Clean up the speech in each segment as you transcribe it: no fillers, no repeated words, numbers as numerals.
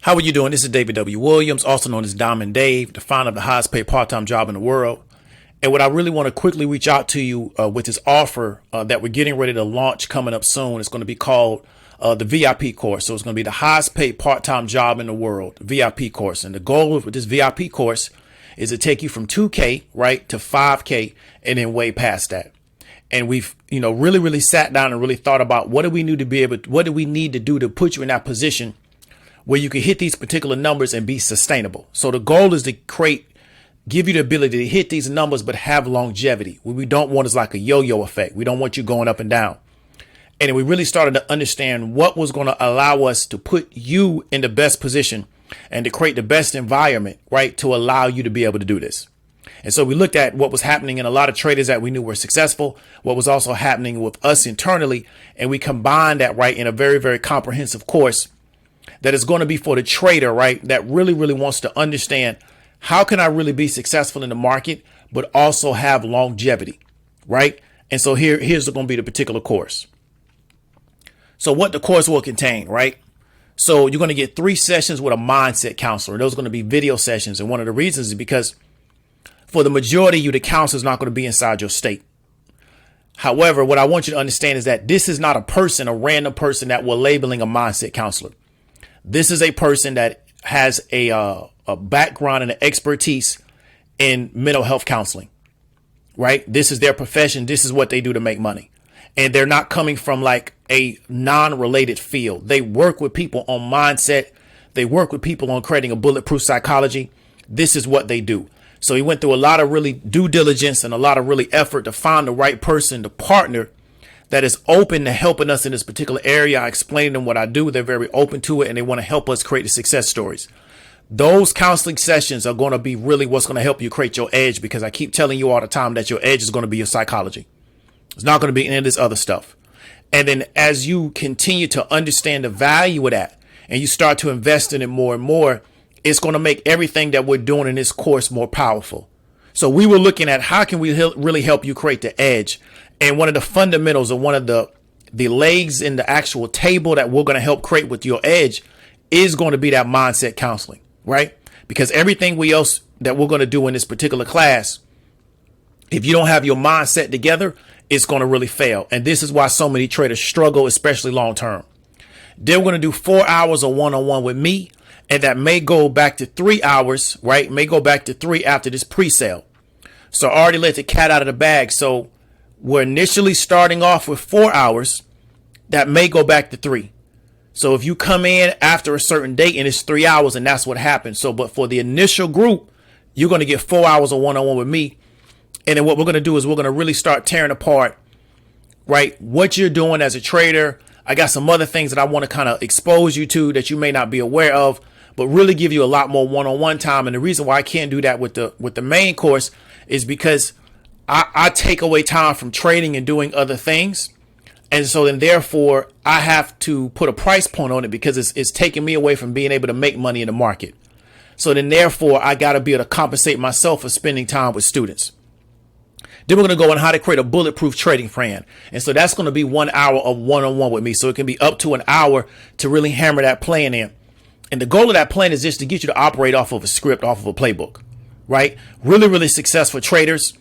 How are you doing? This is David W. Williams, also known as Diamond Dave, the founder of the highest paid part-time job in the world. And what I really want to quickly reach out to you with this offer that we're getting ready to launch coming up soon. It's going to be called the VIP course. So it's going to be the highest paid part-time job in the world, VIP course. And the goal with this VIP course is to take you from 2K, right, to 5K and then way past that. And we've, really sat down and really thought about what do we need to do to put you in that position where you can hit these particular numbers and be sustainable. So the goal is to give you the ability to hit these numbers, but have longevity. What we don't want is like a yo-yo effect. We don't want you going up and down. And we really started to understand what was going to allow us to put you in the best position and to create the best environment, right, to allow you to be able to do this. And so we looked at what was happening in a lot of traders that we knew were successful, what was also happening with us internally. And we combined that, right, in a very, very comprehensive course that is going to be for the trader, right, that really wants to understand how can I really be successful in the market, but also have longevity, right? And so here's going to be the particular course. So what the course will contain, right? So you're going to get 3 sessions with a mindset counselor. Those are going to be video sessions. And one of the reasons is because for the majority of you, the counselor is not going to be inside your state. However, what I want you to understand is that this is not a random person that we're labeling a mindset counselor. This is a person that has a background and an expertise in mental health counseling, right? This is their profession. This is what they do to make money. And they're not coming from like a non-related field. They work with people on mindset. They work with people on creating a bulletproof psychology. This is what they do. So he went through a lot of really due diligence and a lot of really effort to find the right person to partner that is open to helping us in this particular area. I explained to them what I do. They're very open to it, and they want to help us create the success stories. Those counseling sessions are going to be really what's going to help you create your edge, because I keep telling you all the time that your edge is going to be your psychology. It's not going to be any of this other stuff. And then as you continue to understand the value of that and you start to invest in it more and more, it's going to make everything that we're doing in this course more powerful. So we were looking at how can we really help you create the edge. And one of the fundamentals, or one of the legs in the actual table that we're going to help create with your edge, is going to be that mindset counseling, right? Because everything else that we're going to do in this particular class, if you don't have your mindset together, it's going to really fail. And this is why so many traders struggle, especially long term. They're going to do 4 hours of one-on-one with me, and that may go back to 3 hours, right? May go back to 3 after this pre-sale. So I already let the cat out of the bag. So we're initially starting off with 4 hours. That may go back to 3. So if you come in after a certain date and it's 3 hours, and that's what happens. So, but for the initial group, you're going to get 4 hours of one-on-one with me. And then what we're going to do is we're going to really start tearing apart, right, what you're doing as a trader. I got some other things that I want to kind of expose you to that you may not be aware of, but really give you a lot more one-on-one time. And the reason why I can't do that with the main course is because I take away time from trading and doing other things. And so then therefore I have to put a price point on it, because it's taking me away from being able to make money in the market. So then therefore I got to be able to compensate myself for spending time with students. Then we're going to go on how to create a bulletproof trading plan. And so that's going to be 1 hour of one-on-one with me. So it can be up to an hour to really hammer that plan in. And the goal of that plan is just to get you to operate off of a script, off of a playbook, right? Really successful traders,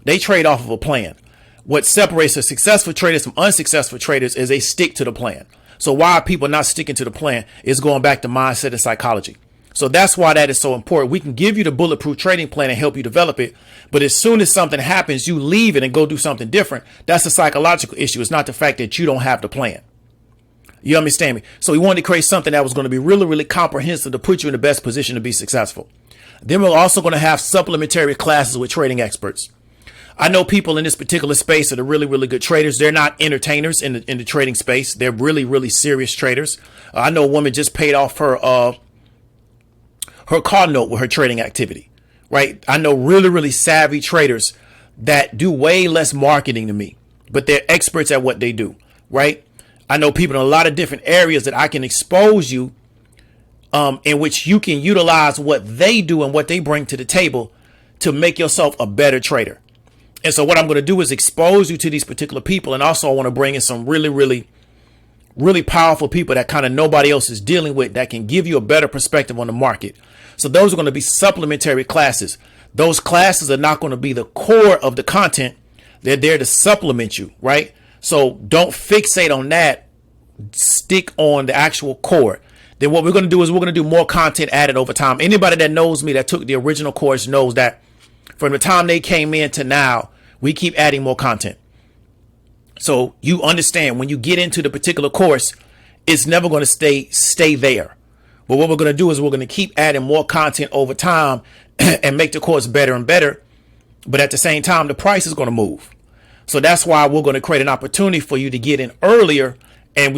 they trade off of a plan. What separates the successful traders from unsuccessful traders is they stick to the plan. So why are people not sticking to the plan is going back to mindset and psychology. So that's why that is so important. We can give you the bulletproof trading plan and help you develop it. But as soon as something happens, you leave it and go do something different. That's a psychological issue. It's not the fact that you don't have the plan. You understand me? So we wanted to create something that was going to be really comprehensive to put you in the best position to be successful. Then we're also going to have supplementary classes with trading experts. I know people in this particular space that are really good traders. They're not entertainers in the trading space. They're really serious traders. I know a woman just paid off her car note with her trading activity, right? I know really savvy traders that do way less marketing than me, but they're experts at what they do, right? I know people in a lot of different areas that I can expose you in which you can utilize what they do and what they bring to the table to make yourself a better trader. And so what I'm going to do is expose you to these particular people. And also I want to bring in some really really powerful people that kind of nobody else is dealing with that can give you a better perspective on the market. So those are going to be supplementary classes. Those classes are not going to be the core of the content. They're there to supplement you, right? So don't fixate on that. Stick on the actual core. Then what we're going to do is we're going to do more content added over time. Anybody that knows me that took the original course knows that from the time they came in to now, we keep adding more content. So you understand when you get into the particular course, it's never going to stay there. But what we're going to do is we're going to keep adding more content over time and make the course better and better. But at the same time, the price is going to move. So that's why we're going to create an opportunity for you to get in earlier. And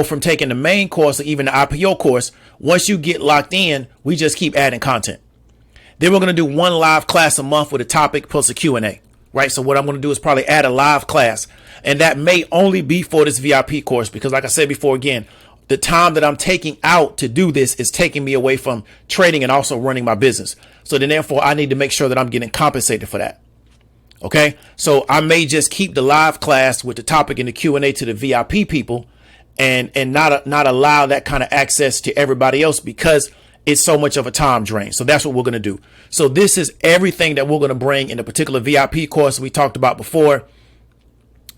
from taking the main course or even the IPO course, once you get locked in, we just keep adding content. Then we're going to do one live class a month with a topic plus a Q&A, right? So what I'm going to do is probably add a live class, and that may only be for this VIP course, because like I said before, again, the time that I'm taking out to do this is taking me away from trading and also running my business. So then therefore I need to make sure that I'm getting compensated for that. Okay. So I may just keep the live class with the topic and the Q&A to the VIP people and not allow that kind of access to everybody else because it's so much of a time drain. So that's what we're going to do. So this is everything that we're going to bring in the particular VIP course we talked about before.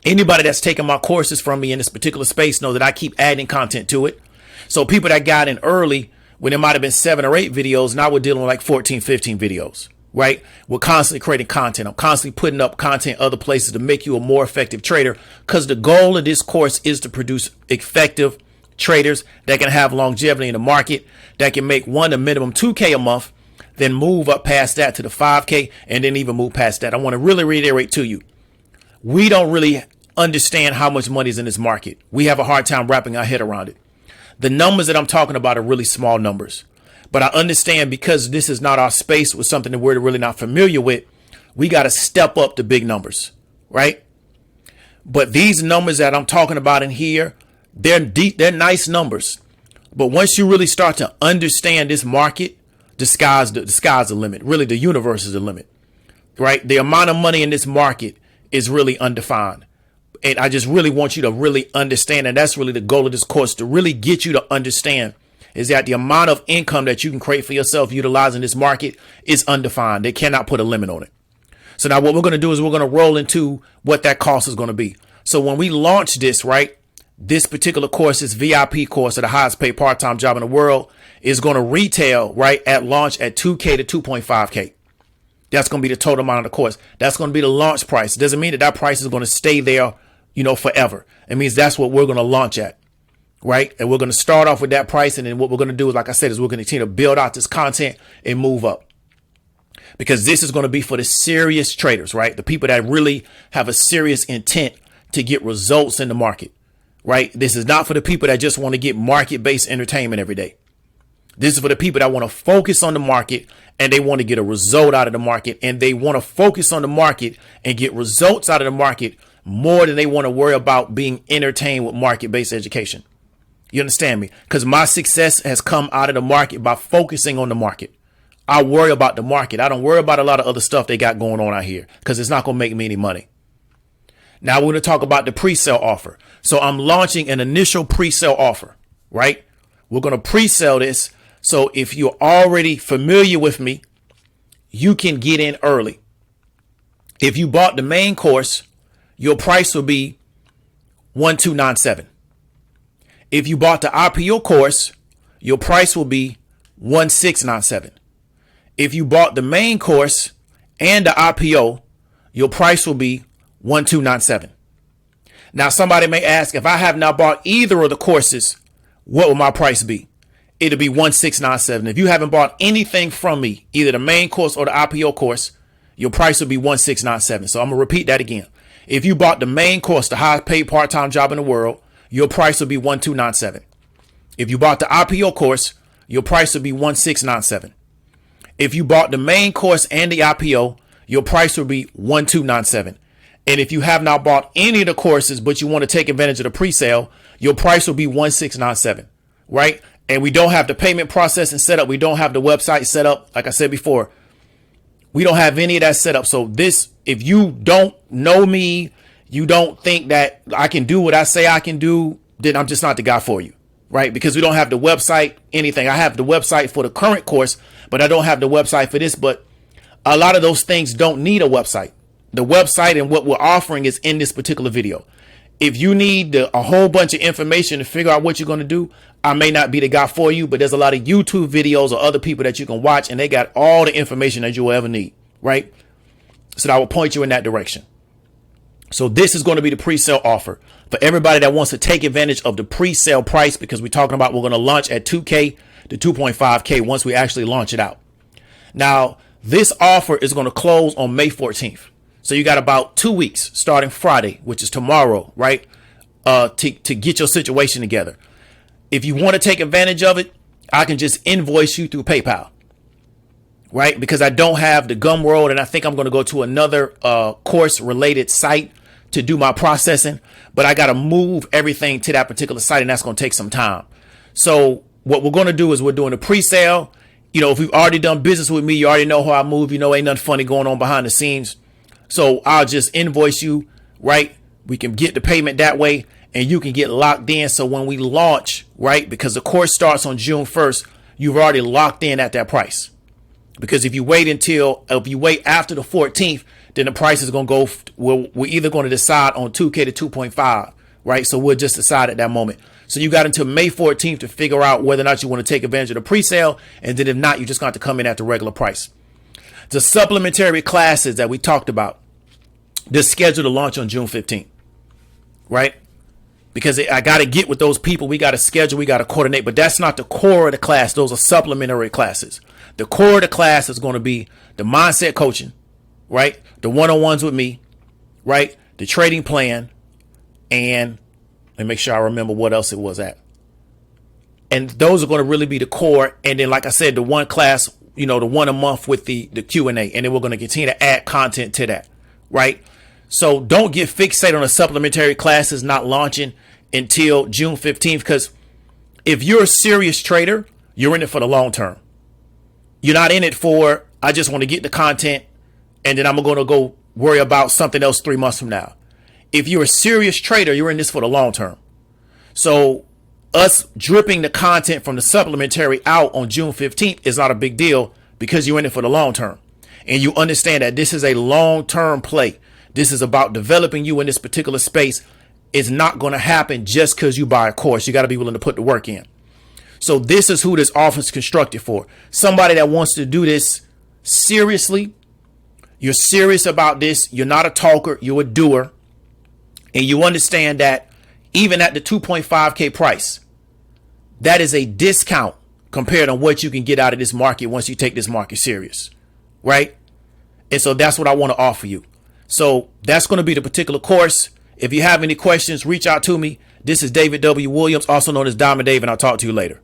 Anybody that's taken my courses from me in this particular space know that I keep adding content to it. So people that got in early when there might have been 7 or 8 videos, now we're dealing with like 14, 15 videos, right? We're constantly creating content. I'm constantly putting up content other places to make you a more effective trader, because the goal of this course is to produce effective traders that can have longevity in the market, that can make a minimum 2K a month, then move up past that to the 5K, and then even move past that. I want to really reiterate to you, we don't really understand how much money is in this market. We have a hard time wrapping our head around it. The numbers that I'm talking about are really small numbers, but I understand because this is not our space with something that we're really not familiar with. We got to step up to big numbers, right? But these numbers that I'm talking about in here, they're deep, they're nice numbers. But once you really start to understand this market, the sky's the limit. Really, the universe is the limit, right? The amount of money in this market is really undefined. And I just really want you to really understand. And that's really the goal of this course, to really get you to understand is that the amount of income that you can create for yourself utilizing this market is undefined. They cannot put a limit on it. So now what we're going to do is we're going to roll into what that cost is going to be. So when we launch this, right, this particular course, this VIP course of the highest paid part-time job in the world, is going to retail right at launch at 2K to 2.5K. That's going to be the total amount of the course. That's going to be the launch price. It doesn't mean that that price is going to stay there, forever. It means that's what we're going to launch at, right? And we're going to start off with that price. And then what we're going to do is, like I said, is we're going to continue to build out this content and move up, because this is going to be for the serious traders, right? The people that really have a serious intent to get results in the market, right? This is not for the people that just want to get market-based entertainment every day. This is for the people that want to focus on the market and they want to get a result out of the market, and they want to focus on the market and get results out of the market more than they want to worry about being entertained with market-based education. You understand me? Because my success has come out of the market by focusing on the market. I worry about the market. I don't worry about a lot of other stuff they got going on out here, because it's not going to make me any money. Now we're going to talk about the pre-sale offer. So I'm launching an initial pre-sale offer, right? We're going to pre-sale this. So if you're already familiar with me, you can get in early. If you bought the main course, your price will be $1,297. If you bought the IPO course, your price will be $1,697. If you bought the main course and the IPO, your price will be $1,297. Now, somebody may ask, if I have not bought either of the courses, what will my price be? It'll be $1,697. If you haven't bought anything from me, either the main course or the IPO course, your price will be $1,697. So I'm going to repeat that again. If you bought the main course, the highest paid part-time job in the world, your price will be $1,297. If you bought the IPO course, your price will be $1,697. If you bought the main course and the IPO, your price will be $1,297. And if you have not bought any of the courses, but you want to take advantage of the pre-sale, your price will be $1,697, right? And we don't have the payment processing set up. We don't have the website set up. Like I said before, we don't have any of that set up. So this, if you don't know me, you don't think that I can do what I say I can do, then I'm just not the guy for you, right? Because we don't have the website, anything. I have the website for the current course, but I don't have the website for this. But a lot of those things don't need a website. The website and what we're offering is in this particular video. If you need a whole bunch of information to figure out what you're going to do, I may not be the guy for you, but there's a lot of YouTube videos or other people that you can watch, and they got all the information that you will ever need, right? So I will point you in that direction. So this is going to be the pre-sale offer for everybody that wants to take advantage of the pre-sale price, because we're talking about we're going to launch at 2K to 2.5K once we actually launch it out. Now, this offer is going to close on May 14th. So you got about 2 weeks starting Friday, which is tomorrow, right? To get your situation together. If you want to take advantage of it, I can just invoice you through PayPal, right? Because I don't have the Gumroad, and I think I'm going to go to another course related site to do my processing, but I got to move everything to that particular site, and that's going to take some time. So what we're going to do is we're doing a pre-sale. You know, if you've already done business with me, you already know how I move. You know, ain't nothing funny going on behind the scenes. So I'll just invoice you, right? We can get the payment that way, and you can get locked in. So when we launch, right, because the course starts on June 1st, you've already locked in at that price. Because if you wait after the 14th, then the price is going to go, we're either going to decide on 2K to 2.5, right? So we'll just decide at that moment. So you got until May 14th to figure out whether or not you want to take advantage of the pre-sale. And then if not, you just got to come in at the regular price. The supplementary classes that we talked about, they're scheduled to launch on June 15th, right? Because I got to get with those people. We got to schedule, we got to coordinate, but that's not the core of the class. Those are supplementary classes. The core of the class is going to be the mindset coaching, right? The one-on-ones with me, right? The trading plan, and let me make sure I remember what else it was at. And those are going to really be the core. And then, like I said, the one class, you know, the one a month with the Q&A, and then we're going to continue to add content to that, right? So don't get fixated on the supplementary classes not launching until June 15th, because if you're a serious trader, you're in it for the long term. You're not in it for, I just want to get the content and then I'm going to go worry about something else 3 months from now. If you're a serious trader, you're in this for the long term. So us dripping the content from the supplementary out on June 15th is not a big deal, because you're in it for the long term. And you understand that this is a long-term play. This is about developing you in this particular space. It's not going to happen just because you buy a course. You got to be willing to put the work in. So this is who this offer is constructed for. Somebody that wants to do this seriously. You're serious about this. You're not a talker. You're a doer. And you understand that even at the 2.5K price, that is a discount compared to what you can get out of this market once you take this market serious, right? And so that's what I want to offer you. So that's going to be the particular course. If you have any questions, reach out to me. This is David W. Williams, also known as Diamond Dave, and I'll talk to you later.